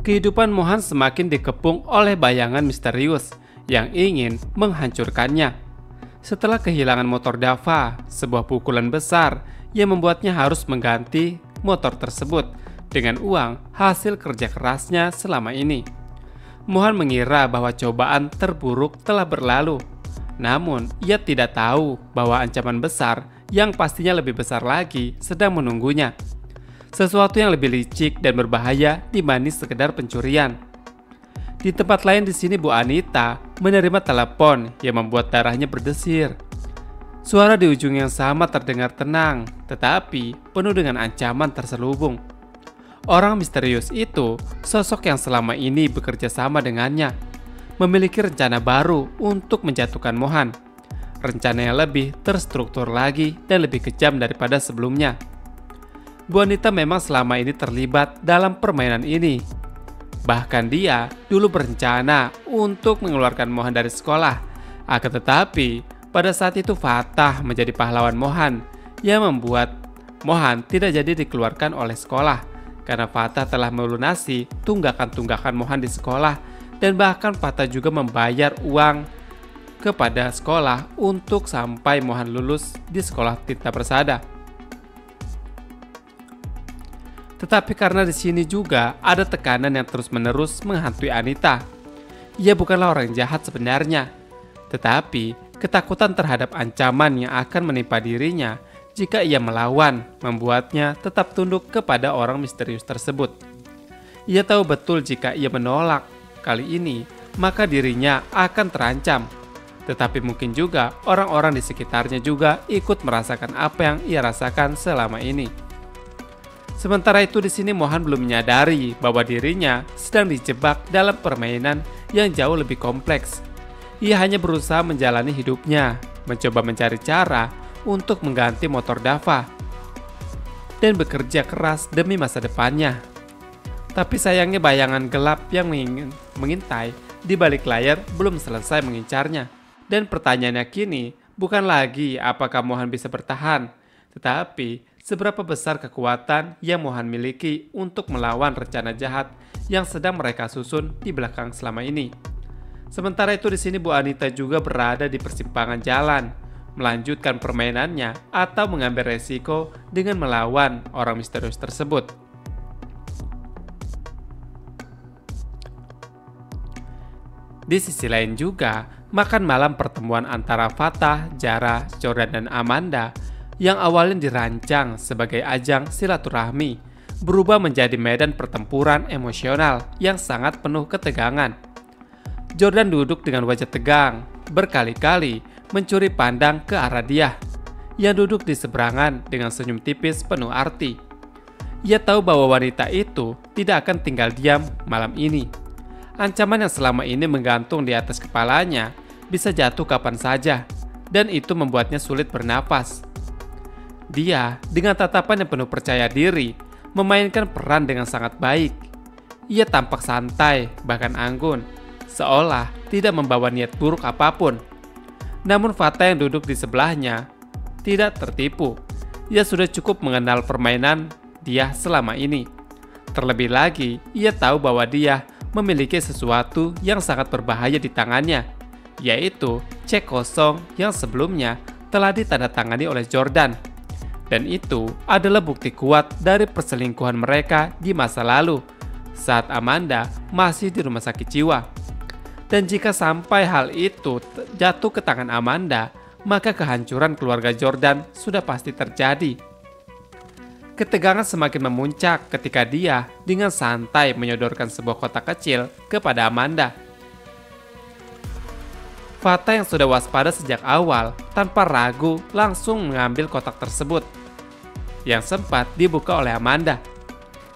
kehidupan Mohan semakin dikepung oleh bayangan misterius yang ingin menghancurkannya. Setelah kehilangan motor Dava, sebuah pukulan besar yang membuatnya harus mengganti motor tersebut dengan uang hasil kerja kerasnya selama ini. Mohan mengira bahwa cobaan terburuk telah berlalu. Namun, ia tidak tahu bahwa ancaman besar yang pastinya lebih besar lagi sedang menunggunya. Sesuatu yang lebih licik dan berbahaya dibanding sekedar pencurian. Di tempat lain di sini Bu Anita menerima telepon yang membuat darahnya berdesir. Suara di ujung yang sama terdengar tenang, tetapi penuh dengan ancaman terselubung. Orang misterius itu sosok yang selama ini bekerja sama dengannya, memiliki rencana baru untuk menjatuhkan Mohan. Rencana yang lebih terstruktur lagi dan lebih kejam daripada sebelumnya. Bu Anita memang selama ini terlibat dalam permainan ini. Bahkan dia dulu berencana untuk mengeluarkan Mohan dari sekolah. Akan tetapi, pada saat itu Fatah menjadi pahlawan Mohan yang membuat Mohan tidak jadi dikeluarkan oleh sekolah. Karena Fatah telah melunasi tunggakan-tunggakan Mohan di sekolah dan bahkan Fatah juga membayar uang kepada sekolah untuk sampai Mohan lulus di sekolah Tirta Persada. Tetapi karena di sini juga ada tekanan yang terus-menerus menghantui Anita. Ia bukanlah orang jahat sebenarnya, tetapi ketakutan terhadap ancaman yang akan menimpa dirinya jika ia melawan membuatnya tetap tunduk kepada orang misterius tersebut. Ia tahu betul jika ia menolak kali ini, maka dirinya akan terancam. Tetapi mungkin juga orang-orang di sekitarnya juga ikut merasakan apa yang ia rasakan selama ini. Sementara itu di sini Mohan belum menyadari bahwa dirinya sedang dijebak dalam permainan yang jauh lebih kompleks. Ia hanya berusaha menjalani hidupnya, mencoba mencari cara untuk mengganti motor Dava dan bekerja keras demi masa depannya. Tapi sayangnya bayangan gelap yang mengintai di balik layar belum selesai mengincarnya. Dan pertanyaannya kini bukan lagi apakah Mohan bisa bertahan, tetapi seberapa besar kekuatan yang Mohan miliki untuk melawan rencana jahat yang sedang mereka susun di belakang selama ini. Sementara itu di sini Bu Anita juga berada di persimpangan jalan, melanjutkan permainannya atau mengambil resiko dengan melawan orang misterius tersebut. Di sisi lain juga, makan malam pertemuan antara Fatah, Jara, Jordan, dan Amanda yang awalnya dirancang sebagai ajang silaturahmi berubah menjadi medan pertempuran emosional yang sangat penuh ketegangan. Jordan duduk dengan wajah tegang, berkali-kali mencuri pandang ke arah dia yang duduk di seberangan dengan senyum tipis penuh arti. Ia tahu bahwa wanita itu tidak akan tinggal diam malam ini. Ancaman yang selama ini menggantung di atas kepalanya bisa jatuh kapan saja, dan itu membuatnya sulit bernafas. Dia dengan tatapan yang penuh percaya diri memainkan peran dengan sangat baik. Ia tampak santai, bahkan anggun, seolah tidak membawa niat buruk apapun. Namun Fatah yang duduk di sebelahnya tidak tertipu. Ia sudah cukup mengenal permainan dia selama ini. Terlebih lagi, ia tahu bahwa dia memiliki sesuatu yang sangat berbahaya di tangannya, yaitu cek kosong yang sebelumnya telah ditandatangani oleh Jordan. Dan itu adalah bukti kuat dari perselingkuhan mereka di masa lalu, saat Amanda masih di rumah sakit jiwa. Dan jika sampai hal itu jatuh ke tangan Amanda, maka kehancuran keluarga Jordan sudah pasti terjadi. Ketegangan semakin memuncak ketika dia dengan santai menyodorkan sebuah kotak kecil kepada Amanda. Fatah yang sudah waspada sejak awal, tanpa ragu langsung mengambil kotak tersebut yang sempat dibuka oleh Amanda.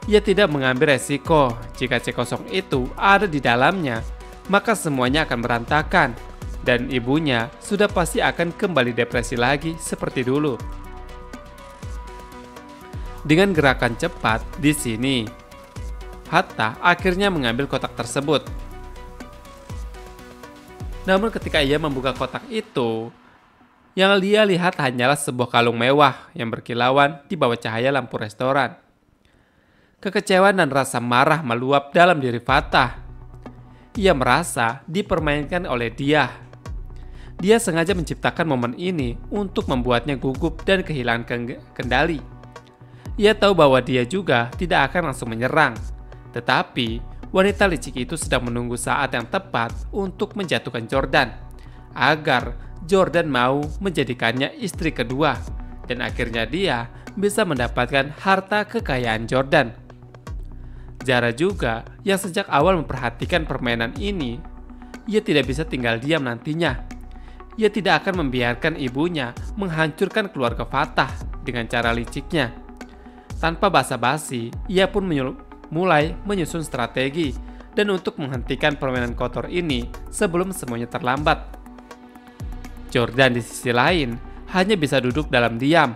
Ia tidak mengambil resiko jika cek kosong itu ada di dalamnya, maka semuanya akan berantakan dan ibunya sudah pasti akan kembali depresi lagi seperti dulu. Dengan gerakan cepat di sini, Hatta akhirnya mengambil kotak tersebut. Namun ketika ia membuka kotak itu, yang dia lihat hanyalah sebuah kalung mewah yang berkilauan di bawah cahaya lampu restoran. Kekecewaan dan rasa marah meluap dalam diri Fatah. Ia merasa dipermainkan oleh dia. Dia sengaja menciptakan momen ini untuk membuatnya gugup dan kehilangan kendali. Ia tahu bahwa dia juga tidak akan langsung menyerang. Tetapi, wanita licik itu sedang menunggu saat yang tepat untuk menjatuhkan Jordan, agar Jordan mau menjadikannya istri kedua, dan akhirnya dia bisa mendapatkan harta kekayaan Jordan. Zara juga yang sejak awal memperhatikan permainan ini, ia tidak bisa tinggal diam nantinya. Ia tidak akan membiarkan ibunya menghancurkan keluarga Fatah dengan cara liciknya. Tanpa basa-basi, ia pun mulai menyusun strategi dan untuk menghentikan permainan kotor ini sebelum semuanya terlambat. Jordan di sisi lain hanya bisa duduk dalam diam.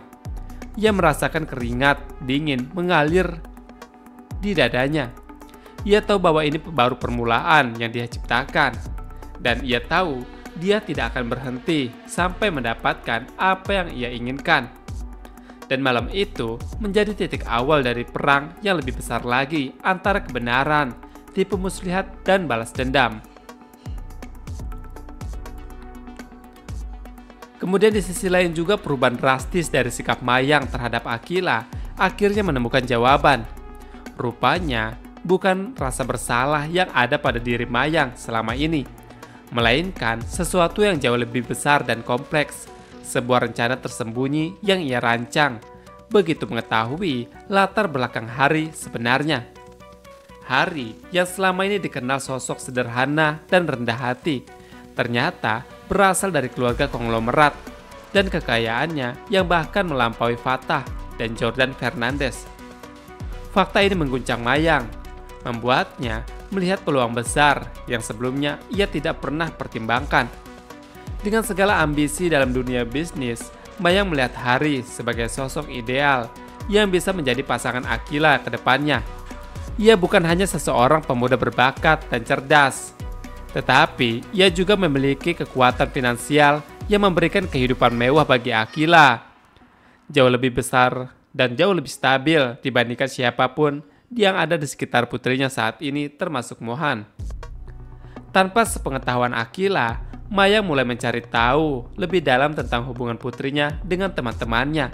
Ia merasakan keringat dingin mengalir di dadanya. Ia tahu bahwa ini baru permulaan yang dia ciptakan, dan ia tahu dia tidak akan berhenti sampai mendapatkan apa yang ia inginkan. Dan malam itu menjadi titik awal dari perang yang lebih besar lagi antara kebenaran, tipu muslihat, dan balas dendam. Kemudian di sisi lain juga perubahan drastis dari sikap Mayang terhadap Aqilah akhirnya menemukan jawaban. Rupanya bukan rasa bersalah yang ada pada diri Mayang selama ini, melainkan sesuatu yang jauh lebih besar dan kompleks, sebuah rencana tersembunyi yang ia rancang begitu mengetahui latar belakang Hari sebenarnya. Hari yang selama ini dikenal sosok sederhana dan rendah hati, ternyata berasal dari keluarga konglomerat dan kekayaannya yang bahkan melampaui Fatah dan Jordan Fernandez. Fakta ini mengguncang Mayang, membuatnya melihat peluang besar yang sebelumnya ia tidak pernah pertimbangkan. Dengan segala ambisi dalam dunia bisnis, Mayang melihat Hari sebagai sosok ideal yang bisa menjadi pasangan Aqilah ke depannya. Ia bukan hanya seseorang pemuda berbakat dan cerdas, tetapi ia juga memiliki kekuatan finansial yang memberikan kehidupan mewah bagi Aqilah. Jauh lebih besar dan jauh lebih stabil dibandingkan siapapun yang ada di sekitar putrinya saat ini, termasuk Mohan. Tanpa sepengetahuan Aqilah, Mayang mulai mencari tahu lebih dalam tentang hubungan putrinya dengan teman-temannya.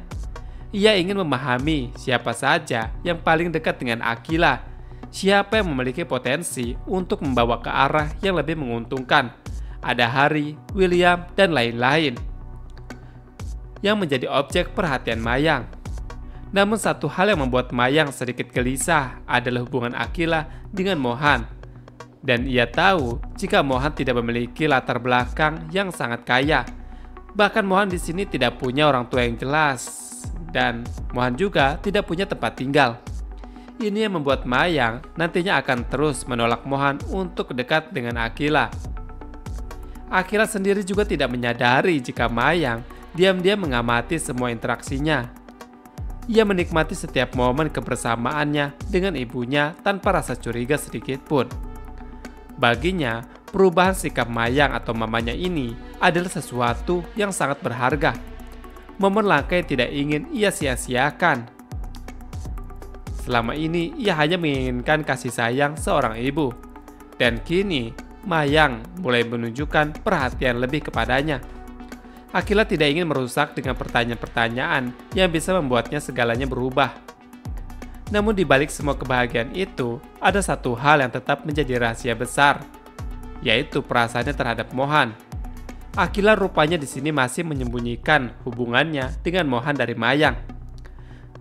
Ia ingin memahami siapa saja yang paling dekat dengan Aqilah, siapa yang memiliki potensi untuk membawa ke arah yang lebih menguntungkan. Ada Hari, William, dan lain-lain yang menjadi objek perhatian Mayang. Namun satu hal yang membuat Mayang sedikit gelisah adalah hubungan Aqilah dengan Mohan. Dan ia tahu jika Mohan tidak memiliki latar belakang yang sangat kaya. Bahkan Mohan di sini tidak punya orang tua yang jelas, dan Mohan juga tidak punya tempat tinggal. Ini yang membuat Mayang nantinya akan terus menolak Mohan untuk dekat dengan Aqilah. Aqilah sendiri juga tidak menyadari jika Mayang diam-diam mengamati semua interaksinya. Ia menikmati setiap momen kebersamaannya dengan ibunya tanpa rasa curiga sedikit pun. Baginya, perubahan sikap Mayang atau mamanya ini adalah sesuatu yang sangat berharga. Momen langka yang tidak ingin ia sia-siakan. Selama ini, ia hanya menginginkan kasih sayang seorang ibu. Dan kini, Mayang mulai menunjukkan perhatian lebih kepadanya. Aqilah tidak ingin merusak dengan pertanyaan-pertanyaan yang bisa membuatnya segalanya berubah. Namun di balik semua kebahagiaan itu, ada satu hal yang tetap menjadi rahasia besar, yaitu perasaannya terhadap Mohan. Aqilah rupanya di sini masih menyembunyikan hubungannya dengan Mohan dari Mayang.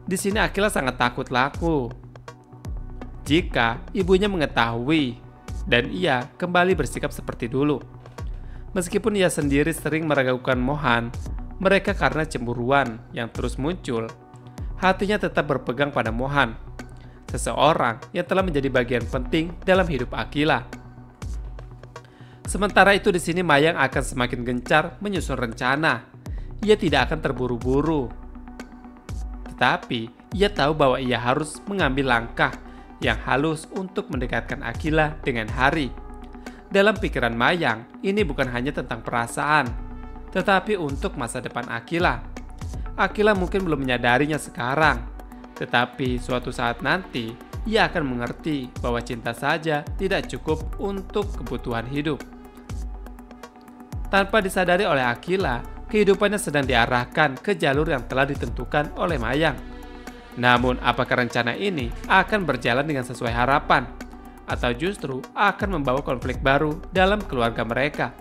Di sini Aqilah sangat takut laku jika ibunya mengetahui dan ia kembali bersikap seperti dulu. Meskipun ia sendiri sering meragukan Mohan, mereka karena cemburuan yang terus muncul, hatinya tetap berpegang pada Mohan, seseorang yang telah menjadi bagian penting dalam hidup Aqilah. Sementara itu di sini Mayang akan semakin gencar menyusun rencana. Ia tidak akan terburu-buru, tetapi ia tahu bahwa ia harus mengambil langkah yang halus untuk mendekatkan Aqilah dengan Hari. Dalam pikiran Mayang, ini bukan hanya tentang perasaan, tetapi untuk masa depan Aqilah. Aqilah mungkin belum menyadarinya sekarang, tetapi suatu saat nanti ia akan mengerti bahwa cinta saja tidak cukup untuk kebutuhan hidup. Tanpa disadari oleh Akila, kehidupannya sedang diarahkan ke jalur yang telah ditentukan oleh Mayang. Namun, apakah rencana ini akan berjalan dengan sesuai harapan? Atau justru akan membawa konflik baru dalam keluarga mereka?